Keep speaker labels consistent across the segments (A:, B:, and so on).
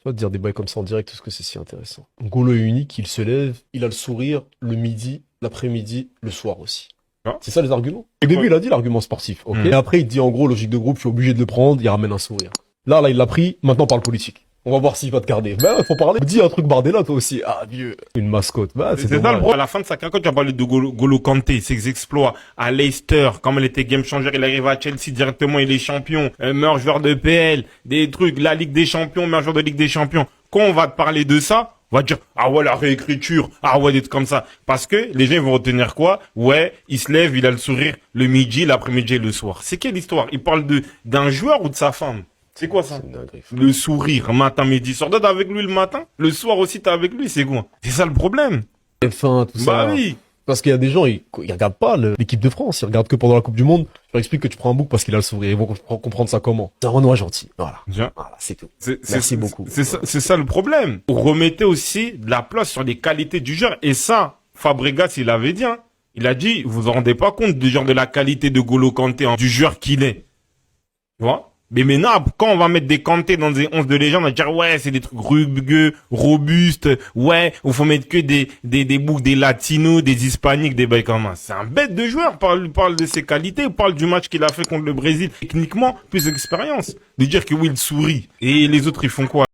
A: Tu vois, dire des bails comme ça en direct, est-ce que c'est si intéressant? Ngolo est unique, il se lève, il a le sourire le midi, l'après-midi, le soir aussi.
B: Ah,
A: C'est ça les arguments. Au
B: c'est
A: début,
B: quoi?
A: il a dit l'argument sportif, ok?
B: Hmm.
A: Et après, il dit en gros, logique de groupe, je suis obligé de le prendre, il ramène un sourire. Là, il l'a pris, maintenant on parle politique. On va voir s'il va te garder. Bah, faut parler. Dis un truc Bardella, toi aussi. Ah, vieux. Une mascotte. Bah, c'est
B: C'est ça le
A: dommage.
B: problème. À la fin de sa carrière, quand tu as parlé de Golo Kanté, ses exploits à Leicester, comme il était game changer, il arrive à Chelsea directement, il est champion, meilleur joueur de PL, des trucs, la Ligue des Champions, meilleur joueur de Ligue des Champions. Quand on va te parler de ça, on va te dire, ah ouais, la réécriture, ah ouais, des trucs comme ça. Parce que les gens ils vont retenir quoi? Ouais, il se lève, il a le sourire le midi, l'après-midi et le soir. C'est quelle histoire? Il parle d'un joueur ou de sa femme? C'est quoi ça?
A: C'est une dinguerie.
B: Le sourire, matin, midi, soir. T'es avec lui le matin, le soir aussi t'es avec lui, c'est quoi? C'est ça le problème.
A: F1, tout
B: Bah
A: ça.
B: oui.
A: Parce qu'il y a des gens, ils regardent pas l'équipe de France, ils regardent que pendant la Coupe du Monde. Je leur explique que tu prends un bouc parce qu'il a le sourire. Ils vont comprendre ça comment. C'est un Renoir gentil. Voilà.
B: Bien.
A: Voilà, c'est tout.
B: C'est-
A: Merci beaucoup.
B: C'est ça le problème. Vous remettez aussi de la place sur les qualités du joueur. Et ça, Fabregas, il avait dit, hein. Il a dit, vous vous rendez pas compte du genre de la qualité de Golo Kanté, hein, du joueur qu'il est. Tu vois? Mais maintenant, quand on va mettre des Kanté dans des 11 de légende, on va dire, ouais, c'est des trucs rugueux, robustes, ouais, il faut mettre que des boucs, des latinos, des hispaniques, des bails comme ça. C'est un bête de joueur, parle de ses qualités, parle du match qu'il a fait contre le Brésil, techniquement, plus d'expérience. De dire que oui, il sourit. Et les autres, ils font quoi?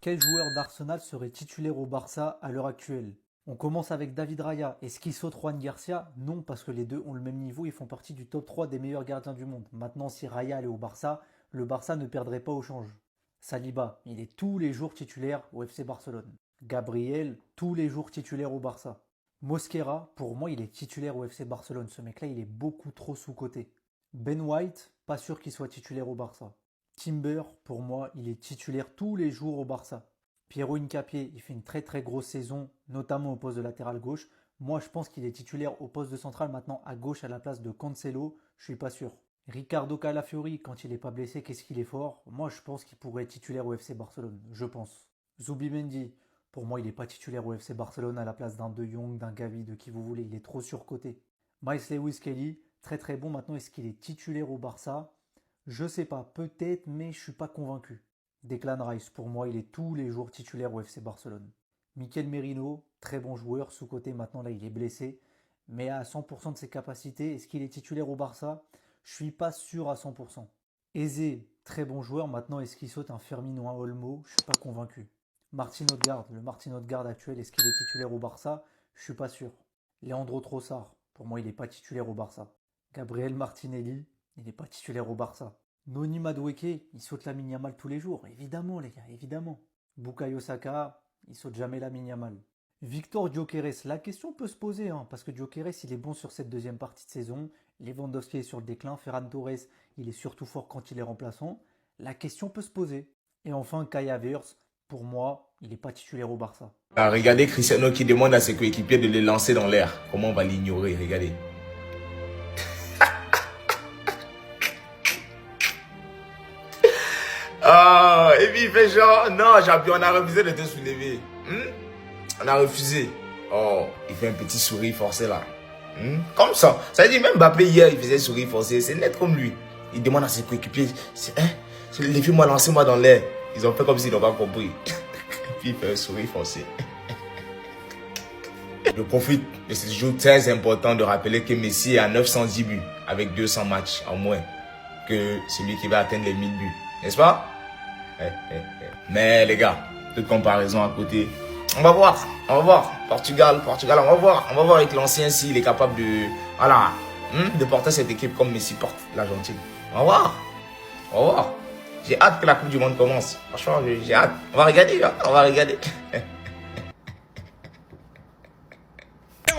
C: Quel joueur d'Arsenal serait titulaire au Barça à l'heure actuelle? On commence avec David Raya. Est-ce qu'il saute Juan Garcia? Non, parce que les deux ont le même niveau, ils font partie du top 3 des meilleurs gardiens du monde. Maintenant, si Raya allait au Barça, le Barça ne perdrait pas au change. Saliba, il est tous les jours titulaire au FC Barcelone. Gabriel, tous les jours titulaire au Barça. Mosquera, pour moi, il est titulaire au FC Barcelone. Ce mec-là, il est beaucoup trop sous-coté. Ben White, pas sûr qu'il soit titulaire au Barça. Timber, pour moi, il est titulaire tous les jours au Barça. Pierro Hincapié, il fait une très très grosse saison, notamment au poste de latéral gauche. Moi, je pense qu'il est titulaire au poste de central maintenant à gauche à la place de Cancelo. Je suis pas sûr. Ricardo Calafiori, quand il n'est pas blessé, qu'est-ce qu'il est fort? Moi, je pense qu'il pourrait être titulaire au FC Barcelone. Je pense. Zubimendi, pour moi, il n'est pas titulaire au FC Barcelone à la place d'un De Jong, d'un Gavi, de qui vous voulez. Il est trop surcoté. Miles Lewis Kelly, très très bon. Maintenant, est-ce qu'il est titulaire au Barça? Je sais pas, peut-être, mais je suis pas convaincu. Declan Rice, pour moi, il est tous les jours titulaire au FC Barcelone. Mikel Merino, très bon joueur, sous-côté maintenant, là, il est blessé. Mais à 100% de ses capacités, est-ce qu'il est titulaire au Barça? Je suis pas sûr à 100%. Eze, très bon joueur, maintenant, est-ce qu'il saute un Fermin ou un Olmo? Je suis pas convaincu. Martin Odegaard, le Martin Odegaard actuel, est-ce qu'il est titulaire au Barça? Je suis pas sûr. Leandro Trossard, pour moi, il n'est pas titulaire au Barça. Gabriel Martinelli, il n'est pas titulaire au Barça. Noni Madueke, il saute la Yamal tous les jours. Évidemment, les gars, évidemment. Bukayo Saka, il saute jamais la Yamal. Victor Gyökeres, la question peut se poser, hein, parce que Gyökeres, il est bon sur cette deuxième partie de saison. Lewandowski est sur le déclin. Ferran Torres, il est surtout fort quand il est remplaçant. La question peut se poser. Et enfin, Kai Havertz, pour moi, il n'est pas titulaire au Barça.
D: Ah, regardez Cristiano qui demande à ses coéquipiers de les lancer dans l'air. Comment on va l'ignorer? Regardez. Ah, et puis il fait genre, non, champion, on a refusé de te soulever. On a refusé. Oh, il fait un petit sourire forcé là. Comme ça. Ça veut dire même Mbappé hier, il faisait sourire forcé. C'est net comme lui. Il demande à ses coéquipiers, les filles m'ont lancé moi dans l'air. Ils ont fait comme s'ils n'ont pas compris. Et puis il fait un sourire forcé. Je profite de ce jour très important de rappeler que Messi a 910 buts avec 200 matchs en moins que celui qui va atteindre les 1000 buts. N'est-ce pas? Mais les gars, toute comparaison à côté, on va voir. Portugal, on va voir avec l'ancien s'il est capable de, voilà, de porter cette équipe comme Messi porte l'Argentine. On va voir. J'ai hâte que la Coupe du Monde commence. Franchement, j'ai hâte. On va regarder.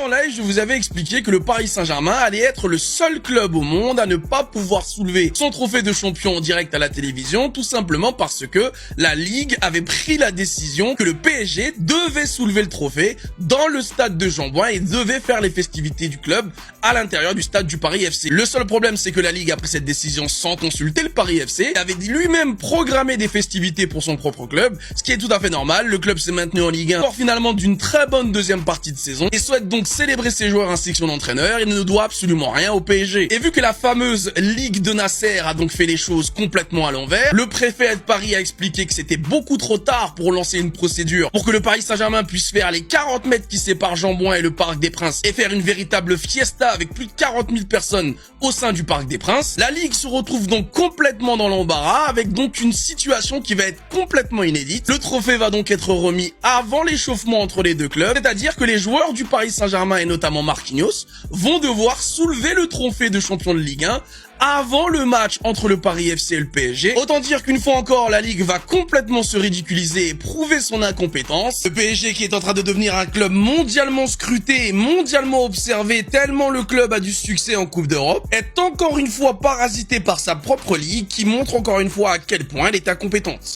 E: En live, je vous avais expliqué que le Paris Saint-Germain allait être le seul club au monde à ne pas pouvoir soulever son trophée de champion en direct à la télévision, tout simplement parce que la Ligue avait pris la décision que le PSG devait soulever le trophée dans le stade de Jean-Bouin et devait faire les festivités du club à l'intérieur du stade du Paris FC. Le seul problème, c'est que la Ligue a pris cette décision sans consulter le Paris FC et avait lui-même programmé des festivités pour son propre club, ce qui est tout à fait normal. Le club s'est maintenu en Ligue 1 lors finalement d'une très bonne deuxième partie de saison et souhaite donc célébrer ses joueurs ainsi que son entraîneur. Il ne doit absolument rien au PSG. Et vu que la fameuse Ligue de Nasser a donc fait les choses complètement à l'envers, le préfet de Paris a expliqué que c'était beaucoup trop tard pour lancer une procédure pour que le Paris Saint-Germain puisse faire les 40 mètres qui séparent Jean-Bouin et le Parc des Princes et faire une véritable fiesta avec plus de 40 000 personnes au sein du Parc des Princes. La Ligue se retrouve donc complètement dans l'embarras avec donc une situation qui va être complètement inédite. Le trophée va donc être remis avant l'échauffement entre les deux clubs, c'est-à-dire que les joueurs du Paris Saint-Germain et notamment Marquinhos vont devoir soulever le trophée de champion de Ligue 1 avant le match entre le Paris FC et le PSG. Autant dire qu'une fois encore, la Ligue va complètement se ridiculiser et prouver son incompétence. Le PSG qui est en train de devenir un club mondialement scruté et mondialement observé tellement le club a du succès en Coupe d'Europe, est encore une fois parasité par sa propre Ligue qui montre encore une fois à quel point elle est incompétente.